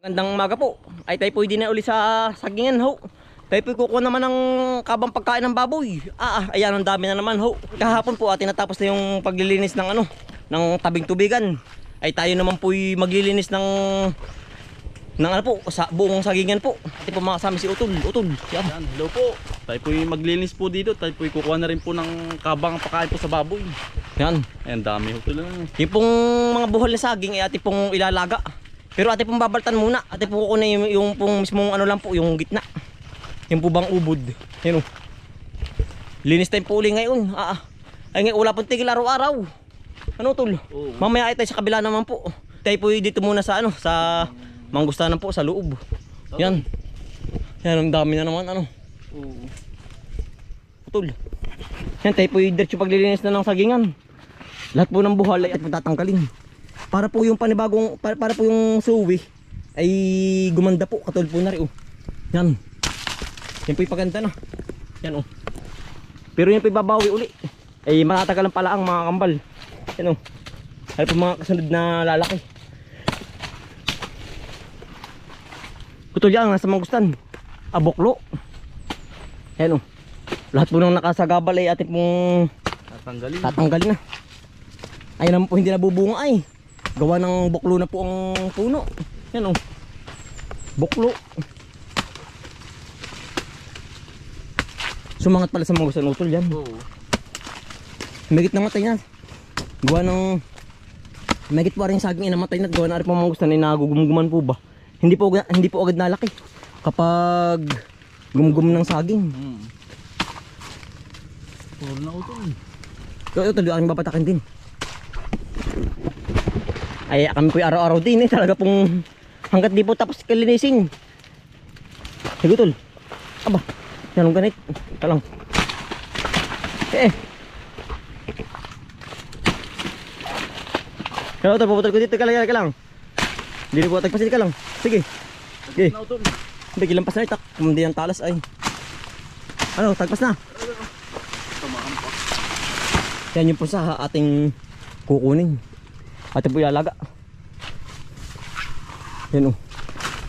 Magandang umaga po. Ay tayo po din na uli sa sagingan ho. Tayo po kukuha naman ng kabang pagkain ng baboy. Ayan ang dami na naman ho. Kahapon po atin natapos na yung paglilinis ng ng tabing tubigan. Ay tayo naman po maglilinis ng po sa buong sagingan po. Atin po makasama si Utol. Yan, hello po. Tayo po maglinis po dito. Tayo po kukuha na rin po ng kabang pagkain po sa baboy. Yan. Ayan, dami ho lang. Yung pong mga buhol na saging ay atin pong ilalaga. Pero ate pong babaltan muna. Ate po kukunin yung pong mismong lang po, yung gitna. Yung po bang ubod. Yan o. Linis tayo po uli ngayon. Ay ngayon wala pong tigil araw-araw. Ano tol? Oo. Mamaya ay tayo sa kabila naman po. Tayo po dito muna sa sa manggustanan po sa loob. Yan. Yan ang dami na naman Oo. Tol. Yan tayo po diretso paglilinis na ng sagingan. Lahat po ng buhal ay tatanggalin. Para po yung panibagong para po yung suwi ay gumanda po katulad po na rin Yan. Yan po yung paganda na. Yan Pero yan po ibabawi uli. Ay matatagal pala ang mga kambal. Yan Ay po mga kasunod na lalaki. Kutol yan nasa mangustan. Aboklo. Yan Lahat po ng nakasagabal ay ating pong tatanggalin na. Ay naman po hindi nabubunga ay. Gawa ng buklo na po ang puno. Yan buklo. Sumangat pala sa mga gusto ng utol yan. Oo. Megit na matay na. Gawa ng megit pa rin saging inamatay na. Gawa na rin po mga gusto na nagugumguman po ba. Hindi po agad nalaki kapag gumgum ng saging. Puro na utol. Kaya utol yung aking babatakin din. Ay kami po araw-araw din talaga pong hanggat di po tapos kalinisin. Sige tol. Aba, yan ang ganit. Ika lang. Kaya tol, puputol ko dito. Ika lang. Hindi po tagpasin ka lang. Sige. Sige. Hindi kilampas na itak. Hindi ang talas ay. Tagpas na. Tamaan pa. Yan yung po sa ating kukunin. Ate po ilalaga. Yan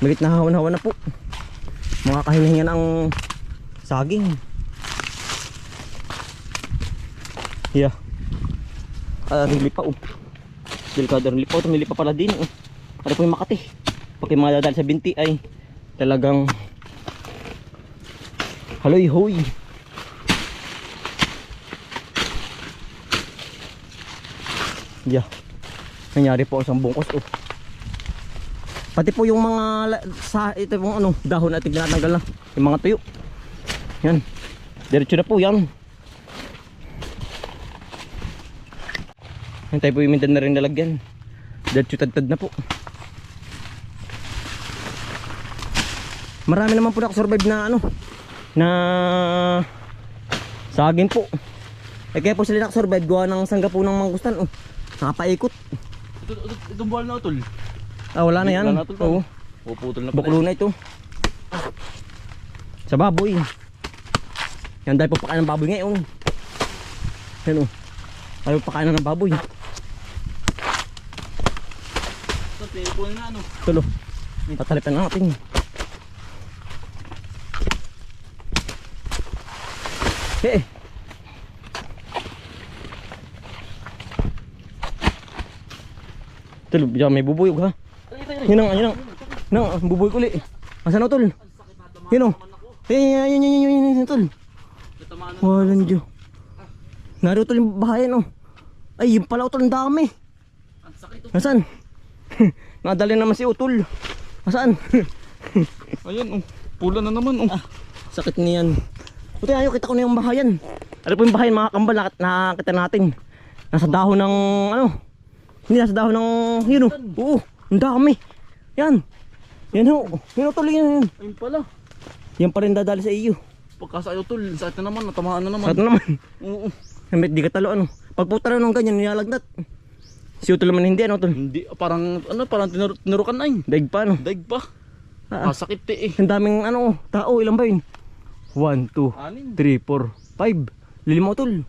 Magit na hawan-hawan na po. Mga kahinga ng saging. Yeah. Rili pa Delikado rin lipa. Tumili pa pala din Ano po yung Makati. Pag yung mga dadal sa binti ay talagang haloy hoy. Yeah. Nangyari po isang bungkos Pati po yung mga ito yung dahon natin tinatanggal na yung mga tuyo. Yan. Diretso na po yan. Yan tayo po yung mindan na rin nalagyan. Diretso tad-tad na po. Marami naman po nakasurvive na na saging po. Kaya po sila nakasurvive gawa ng sangga po ng mangustan nakapaikot. Itong buhal na utol. Wala na yan. Oo. Puputol na pala. Buklo na ito. Sa baboy. Yan dahil po pakain ng baboy ngayon. Yan Ayaw pakain ng baboy. Ito, pinipulin na Tulo. Tatalipan na natin. Tulo, may bubuyog ha. Yun ang bubuyog uli. Asan tol? Yun Yun tol. Walang Diyo. Naroon tol yung bahayan Ay yung pala utol ang dami. Asan? Nadali naman si utol. Asan? Ayan pula na naman Sakit niyan. Buti ayaw kita ko na yung bahayan. Ano po yung bahayan mga kambal nakakita natin. Nasa dahon ng Hindi nasa dahon ng yun Oo, ang dami. Yan tol yan. Ayun pala. Yan pa rin dadali sa iyo. Pagkasa utol, sakit na naman, natamaan na naman. Sakit na naman. Oo. Di ka talo Pag puta na nung ganyan nilalagnat. Si utol naman hindi tol. Hindi, parang tinurukan na Daig pa Daig pa. Sakit Ang daming tao, ilan ba yun? 1, 2, 3, 4, 5. Lilima tol.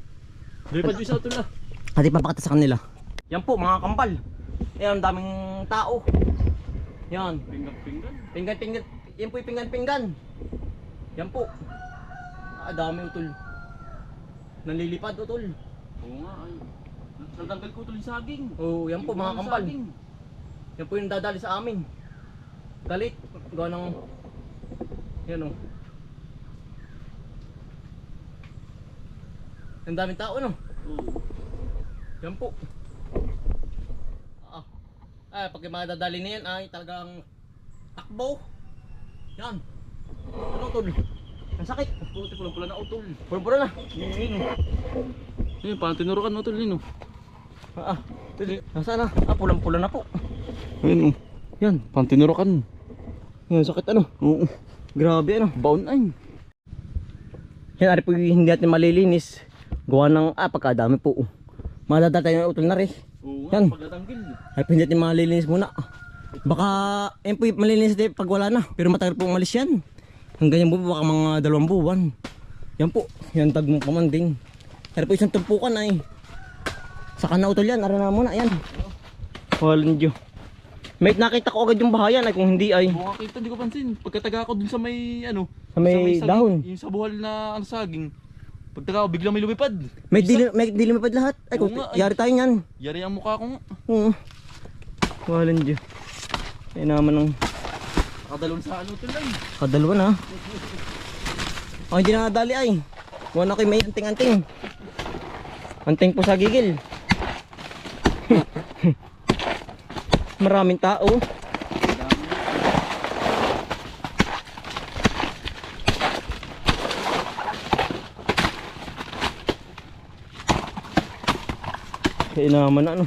Dali pa dyan sa utol Ati papakita sa kanila. Yan po mga kambal. Ayan, ang daming tao. Yan. Pinggan-pinggan. Pinggan-pinggan. Yan po yung pinggan-pinggan. Yan po. Dami utol. Nanlilipad utol. Oo nga ay. Natanggal ko tuloy saging. Oh, yan po Yung mga buong kambal. saging. Yan po yung dadali sa amin. Galit. Gawa ng... Yan o. Ang daming tao no. Oo. Yan po. Pag yung mga dadali na yan ay talagang takbo. Yan. Ano tol? Ang sakit. Puti pula-pula na utol. Pura-pura na. Yun. Yun, parang tinurukan mo utol yun. Nasaan na? Pulang-pula na po. Ayun. Yan. Parang tinurukan. Yan sakit ano. Oo. Grabe ano. Baon ay. Yan ari po yung hindi natin malilinis. Gawa ng pagkadami po. Madadal tayo ng utol na rin. Oo Yan. nga, pagdatanggil. Ay hindi natin malilinis muna. Baka yan po yung malilinis tayo pag wala na. Pero matagal po umalis yan. Ang ganyan po baka mga 2 buwan. Yan po. Yan tagmong pamanding. Ari po isang tumpukan ay. Saka na utol yan. Ara na muna. Yan. Walang Diyo. May nakita ko agad yung bahayan ay kung hindi ay. Oo nga kita, hindi ko pansin. Pagkataga ko dun sa may ano. Sa may saging, dahon. Yung sa buhal na ano, saging. Pagtaga ko, biglang may lumipad. May dilimipad lahat. Ay kung Oo nga, ay. yari tayo niyan. Yari ang mukha ko nga. Oo. Walang Diyo. Ay naman ng Nakadalawang sa ano ito lang. kadalawa na. Oh, hindi na nadali ay. Wala kayo may anting-anting. Anting po sa gigil. Maraming tao. Kaya naman na ano.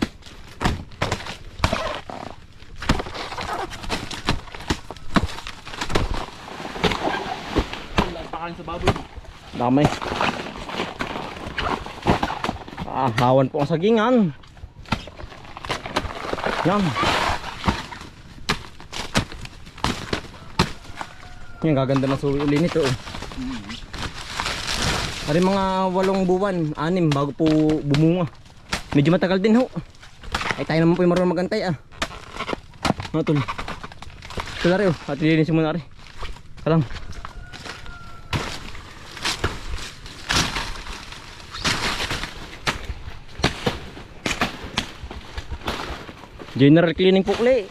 Wala pa kain sa baboy. Damay. Hawan po ang sagingan. Yan. Yan, gaganda ng suwi uli nito. Pari mga 8 buwan, 6 bago po bumunga. Medyo matagal din ho. Ay tayo naman po yung marunong magantay Ano tol? Ito na rin at lilinisin mo na rin. Kalang. General cleaning po uli.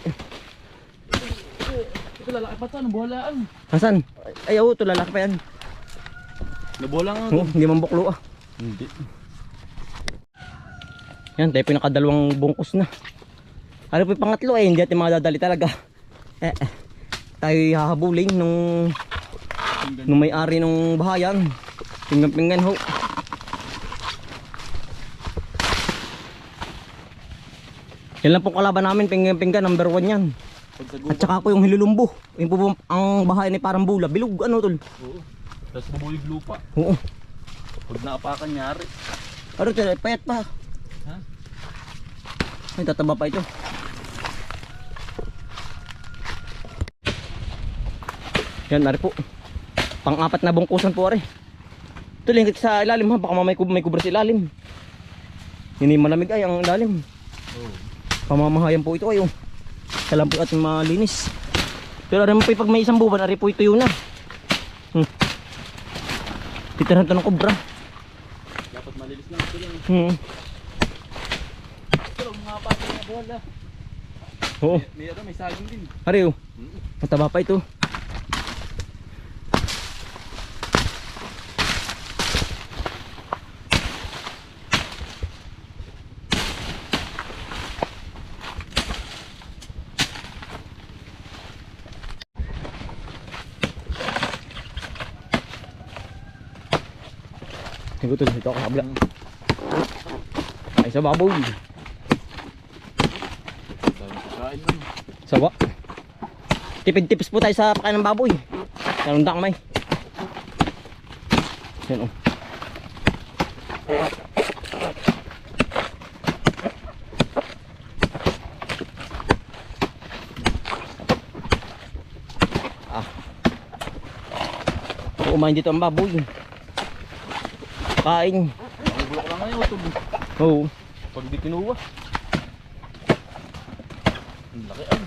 Ito lalaki pa ito, nabuhalaan. Asan? Ay ito lalaki pa yan. Nabuhala nga ito. Hindi man buklo Hindi. Yan, tayo po yung nakadalawang bungkus na. Ano po yung pangatlo hindi natin madadali talaga. Tayo hahabulin nung may-ari nung bahayan. Pinggan-pinggan ho. Yan lang pong kalaban namin, pinggan-pinggan, number 1 yan. At saka po yung hilulumbo. Yung po ang bahayan ay parang bula. Bilog ano tol? Oo. Tapos mabulig lupa. Oo. Pag naapakan nyari. Ano tol, payat pa. Ha? Ay, tataba pa ito. Yan, ari po. Pang-4 na bungkusan po, ari. Ito, lingkit sa ilalim ha. Baka may kubra sa ilalim. Hindi malamig ay ang ilalim. Oo. Pamamahayan po ito ay oh. Salam po at malinis. Pero ari mo po pag may 1 buwan, ari po ito yun na. Titirahan ito ng kubra. Dapat malilis lang ito lang. Pero mga patay na buhala. Oo. May saging din. Ari oh. Mataba pa ito. Ito ako sa kabila. Ay sa baboy. Kain lang. Sawa. Tipid-tips po tayo sa pakain ng baboy. Narundang may. Yan oh. Kumain dito ang baboy. Kain. Ang bulok lang ngayon ito. Oo. Pag di kinuha. Ang laki ay.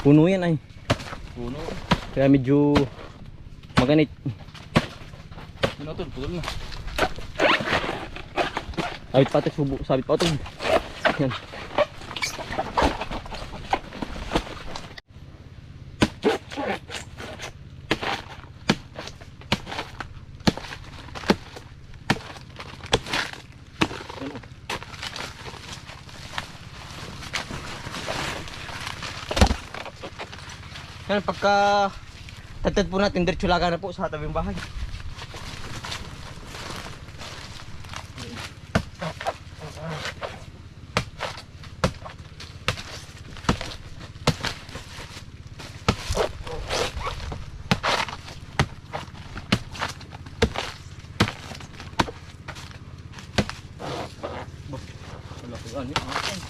Puno yan ay. Puno. Kaya medyo maganit. Ano tol, putol na. Sabit pa ito, sabit pa ito. Yan. Yan, pagka tatad po natin, diretso laga na po sa tabing bahay. Wala ko ano yung akin.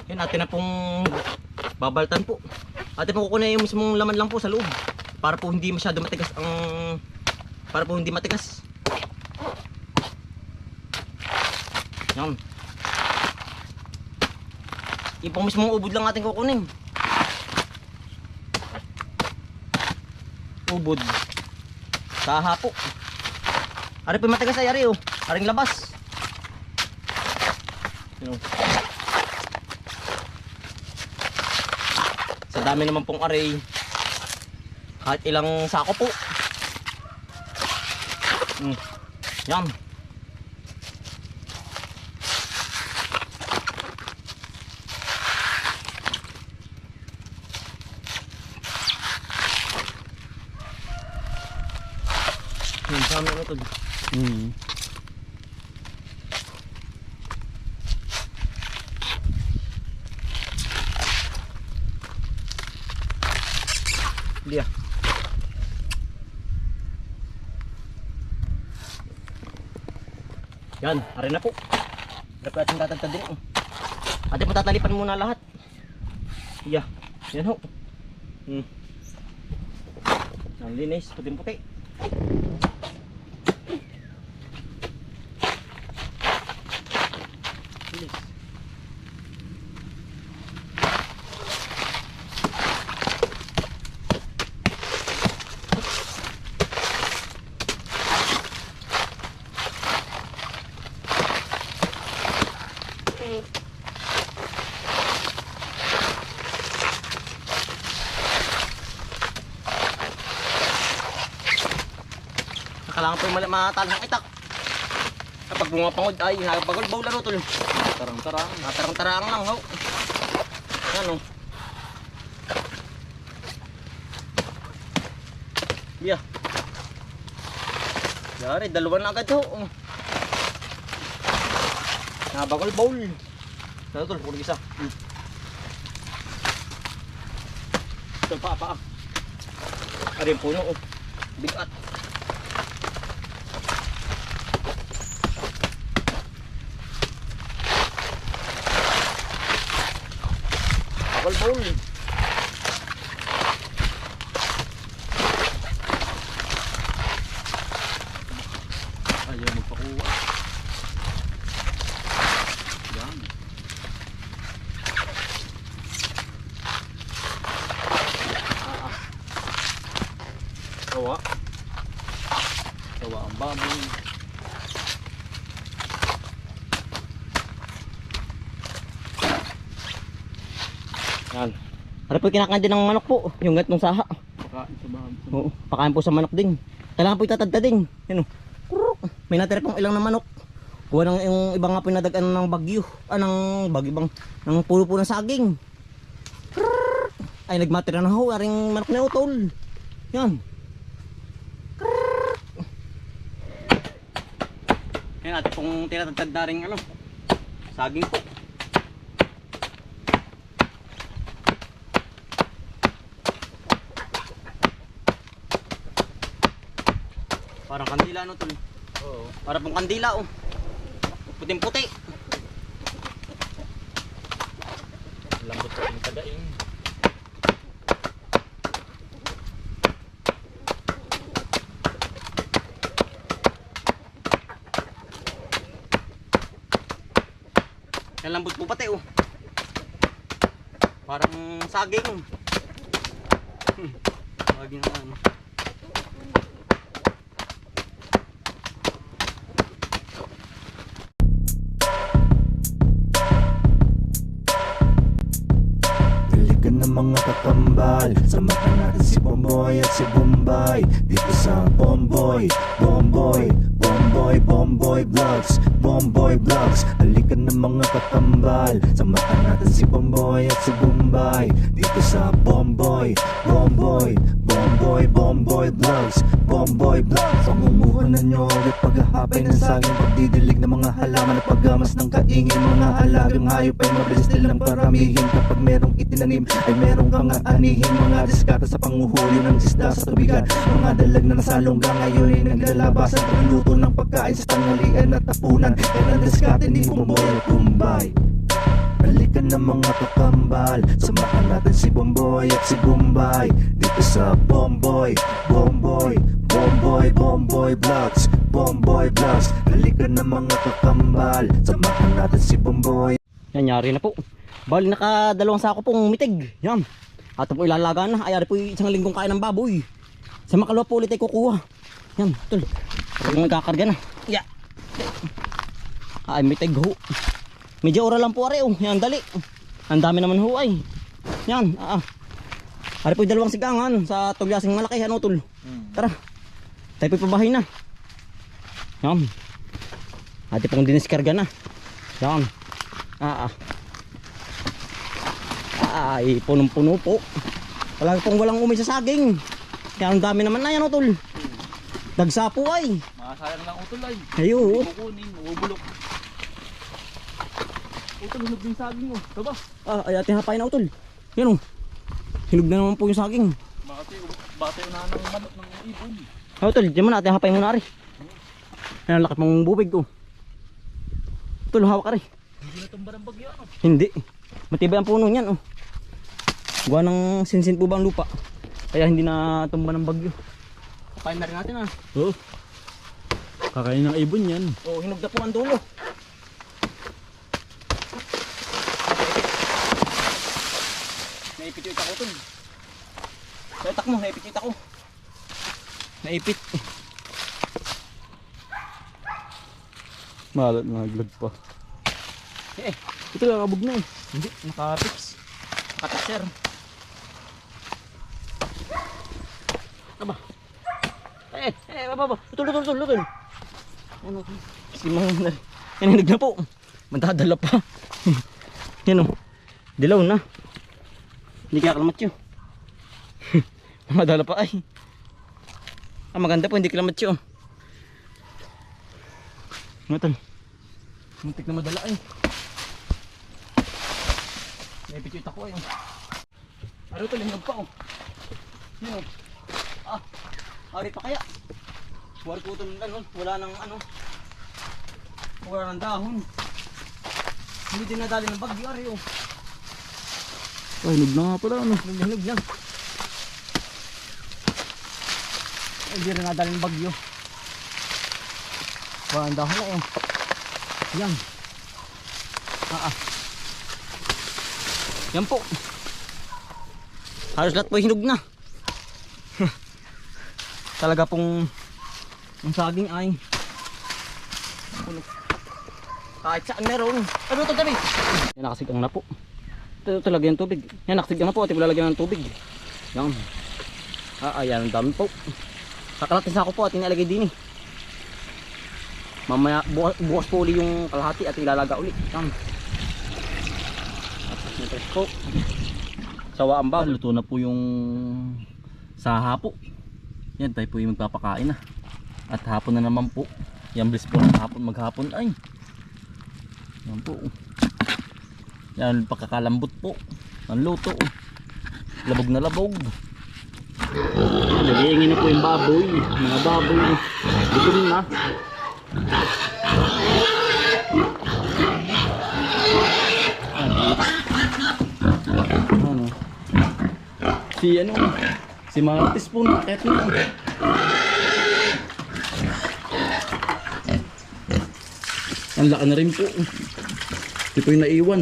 Yan, atin na pong babaltan po. Atin po kukunin yung mismong laman lang po sa loob. Para po hindi masyado matigas ang... Para po hindi matigas. Yan. Yung pong mismong ubod lang atin kukunin. Ubod. Kaha po. Ari po matigas ay ari oh. Aring labas. Yan. Sa dami naman pong aray, kahit ilang sako po. Yan. Yan, dami na ito. Hindi ah. Yan, arin na po. Dapat natin tatagtad din. Atin po tatalipan muna lahat. Yeah. Yan ho. Ang linis, puting-puti. Linis. Kailangan po yung matalas ng itak. Kapag bumapangod ay nagpagulbaw laro tol. Tarang-tarang. Tarang-tarang lang ho. Yan o. Yeah. Yari, dalawa na agad ho. Nabagulbaw. Ano tol, puro isa. Ito pa. Ari yung puno oh. Bigat. Bowl. Ayaw magpakuha. Yan. Kawa. Kawa ang baboy. Yan. Para po kinakain din ng manok po, yung gatong saha. Pakain sa baboy. Oo, pakain po sa manok din. Kailangan po itatadta din. Yan o. May natira pong ilang na manok. Kuha ng yung ibang nga pinadagan ng bagyo. Ng bagyo bang, ng pulo po ng saging. Ay nagmatira na ho, aring manok na utol. Yan. Yan natin pong tinatagtad na rin saging po. Parang kandila no tol. Oo. Para pong kandila oh. Puting-puti. Lambot pa yung kadaing. Ang lambot po pati oh. Parang saging. Saging na ano. Halika na mga kakambal, samahan natin si Bomboy at si Bombay dito sa Bomboy, Bomboy, Bomboy, Bomboy Vlogs, Bomboy Vlogs. Halika na mga kakambal, samahan natin si Bomboy at si Bombay dito sa Bomboy, Bomboy, Bomboy, Bomboy Vlogs, Bomboy Vlogs. Pamumuha na nyo ulit paghahapay ng saging, pagdidilig ng mga halaman at paggamas ng kaingin. Mga halagang hayop ay mabilis nilang paramihin. Kapag merong itinanim ay merong kang aanihin. Mga diskata sa panguhuli ng isda sa tubigan, mga dalag na nasa longga ngayon ay naglalabasan. Pagluto ng pagkain sa tanghalian at tapunan, yan ang diskate ni Bomboy at Bombay. Halika na mga kakambal, samahan natin si Bomboy at si Bombay dito sa Bomboy, Bomboy, Bomboy, Bomboy Vlogs, Bomboy Vlogs. Halika na mga kakambal, samahan natin si Bomboy. Yan, yari na po. Bali, nakadalawang sako pong mitig. Yan. Ato po ilalaga na. Ayari po yung isang linggong kain ng baboy. Sa makalawa po ulit ay kukuha. Yan, tol. Parang nagkakarga na. Yeah. Ay, mitig ho. Medyo oral lang po ari oh. Yan, dali. Ang dami naman ho ay. Yan, Ari po yung dalawang sigangan sa tulyasing malaki. Ano, tol? Tara. Tayo po pabahay na. Yan. Ate pong diniskarga na. Yan. Ay, punong-puno po. Wala pong walang umi sa saging. Kaya ang dami naman na yan, oh, tol. Dagsa po ay. Makasayang lang utol ay. Ayo. Kukunin, ubulok. Utol, hinog din saging oh. Diba? Ay ate hapay na, oh, tol. Yan oh. Hinog na naman po yung saging. Bate na ng manok ng ibon. Oh, tol, diyan mo na ate hapay muna ari. Ayan, laki mong bubig oh. Tol, hawak ari. Hindi na tumba ng bagyo ano? Hindi. Matibay ang puno niyan oh. Gawa ng sinsin po ba ang lupa, kaya hindi na tumba ng bagyo. Kapain na rin natin ah. Oo. Kakain ng ibon yan. Oh, hinog na po ang dulo. Naipit yung itak ko tol. Sa itak mo, naipit yung itak ko. Naipit. Malat na naglag pa. Ito kakabog na eh. Hindi, nakapix. Nakatixer. Aba. Baba. Tutol. Ano? Si Mang. Yan, hinog na po. Madadala pa. Yan o. Dilaw na. Hindi kaya kalamat yun. Madala pa ay. Maganda po, hindi kalamat yun. Ano tol? Muntik na madala ay. Naipit yung itak ko ay. Ano tol, hinog pa oh. Yan o. Ari pa kaya. Huwag po ito ng wala nang ano. Wala nang dahon. Hindi din nadali ng bagyo ari oh. Ay, hinog na nga pala ano. Hinog na. Hindi rin nadali ng bagyo. Wala nang dahon na oh. Yan. Yan po. Halos lahat po hinog na. Talaga pong ang saging ay kahit saan meron. Ano ito tabi? Yan, nakasigang na po. Ito talaga yung tubig. Yan, nakasigang na po at ilalagyan ng tubig. Yan. Ayan, ang dami po. Kakalatin sa ako po at inalagay din eh. Mamaya bukas po uli yung kalahati at ilalaga uli. Yan. At ito po. Sawaan ba? Luto na po yung saha po. Yan, tayo po yung magpapakain na. At hapon na naman po. Yan, bilis po ng hapon, maghapon ay. Yan po. Yan, pagkakalambot po. Ang luto. Labog na labog. Nag-iingin na po yung baboy. Mga baboy. Gutom na. Si Martis po nakakit na. Ang laki na rin po. Ito yung naiwan.